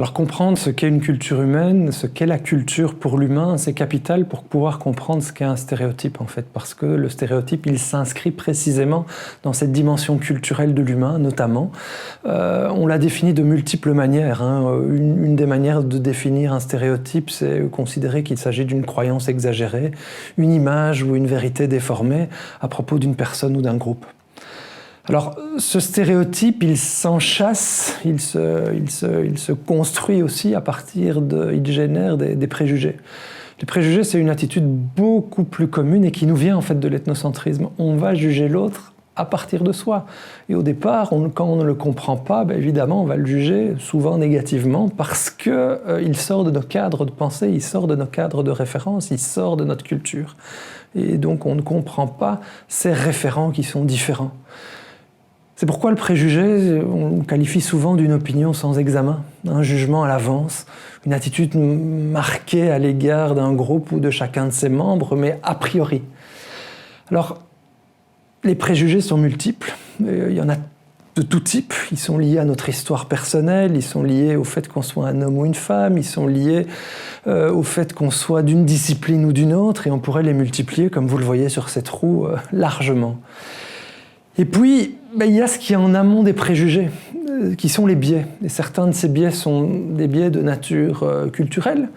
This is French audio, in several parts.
Alors comprendre ce qu'est une culture humaine, ce qu'est la culture pour l'humain, c'est capital pour pouvoir comprendre ce qu'est un stéréotype en fait, parce que le stéréotype, il s'inscrit précisément dans cette dimension culturelle de l'humain, notamment. On l'a défini de multiples manières. Une des manières de définir un stéréotype, c'est considérer qu'il s'agit d'une croyance exagérée, une image ou une vérité déformée à propos d'une personne ou d'un groupe. Alors, ce stéréotype, il s'enchasse, il se construit aussi à partir il génère des préjugés. Les préjugés, c'est une attitude beaucoup plus commune et qui nous vient en fait de l'ethnocentrisme. On va juger l'autre à partir de soi. Et au départ, quand on ne le comprend pas, évidemment, on va le juger souvent négativement parce qu'il sort de nos cadres de pensée, il sort de nos cadres de référence, il sort de notre culture. Et donc, on ne comprend pas ces référents qui sont différents. C'est pourquoi le préjugé, on le qualifie souvent d'une opinion sans examen, un jugement à l'avance, une attitude marquée à l'égard d'un groupe ou de chacun de ses membres, mais a priori. Alors, les préjugés sont multiples, il y en a de tout type, ils sont liés à notre histoire personnelle, ils sont liés au fait qu'on soit un homme ou une femme, ils sont liés au fait qu'on soit d'une discipline ou d'une autre, et on pourrait les multiplier, comme vous le voyez sur cette roue, largement. Et puis, il y a ce qui est en amont des préjugés, qui sont les biais. Et certains de ces biais sont des biais de nature culturelle.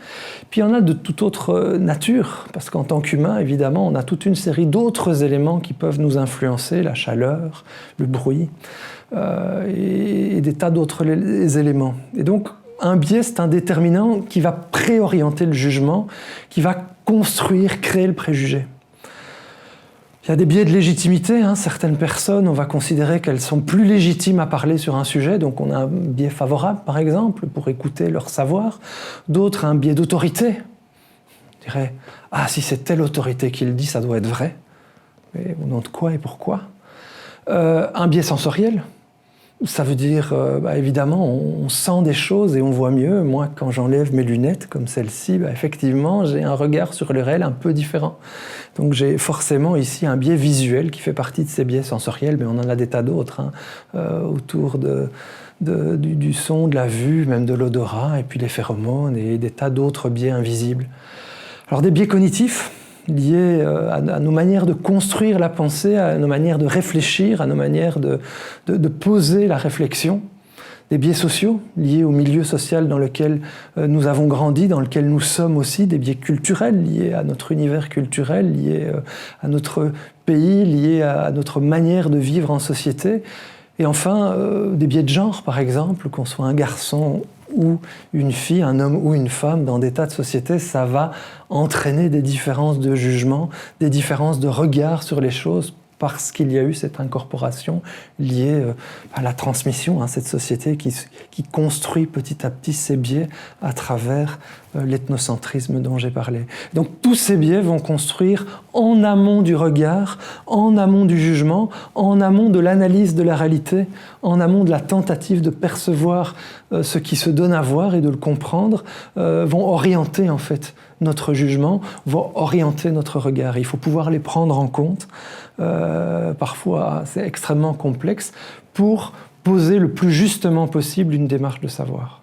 Puis il y en a de toute autre nature, parce qu'en tant qu'humain, évidemment, on a toute une série d'autres éléments qui peuvent nous influencer, la chaleur, le bruit, et des tas d'autres éléments. Et donc, un biais, c'est un déterminant qui va préorienter le jugement, qui va construire, créer le préjugé. Il y a des biais de légitimité, certaines personnes, on va considérer qu'elles sont plus légitimes à parler sur un sujet, donc on a un biais favorable, par exemple, pour écouter leur savoir. D'autres, un biais d'autorité. On dirait, si c'est telle autorité qui le dit, ça doit être vrai. Mais au nom de quoi et pourquoi ? Un biais sensoriel. Ça veut dire, évidemment, on sent des choses et on voit mieux. Moi, quand j'enlève mes lunettes, comme celle-ci, effectivement, j'ai un regard sur le réel un peu différent. Donc j'ai forcément ici un biais visuel qui fait partie de ces biais sensoriels, mais on en a des tas d'autres, autour du son, de la vue, même de l'odorat, et puis les phéromones, et des tas d'autres biais invisibles. Alors des biais cognitifs, liés à nos manières de construire la pensée, à nos manières de réfléchir, à nos manières de poser la réflexion. Des biais sociaux, liés au milieu social dans lequel nous avons grandi, dans lequel nous sommes aussi, des biais culturels, liés à notre univers culturel, liés à notre pays, liés à notre manière de vivre en société. Et enfin, des biais de genre, par exemple, qu'on soit un garçon ou une fille, un homme ou une femme, dans des tas de sociétés, ça va entraîner des différences de jugement, des différences de regard sur les choses, parce qu'il y a eu cette incorporation liée à la transmission, cette société qui construit petit à petit ces biais à travers l'ethnocentrisme dont j'ai parlé. Donc tous ces biais vont construire en amont du regard, en amont du jugement, en amont de l'analyse de la réalité, en amont de la tentative de percevoir ce qui se donne à voir et de le comprendre, vont orienter en fait notre jugement, vont orienter notre regard. Il faut pouvoir les prendre en compte. Parfois, c'est extrêmement complexe pour poser le plus justement possible une démarche de savoir.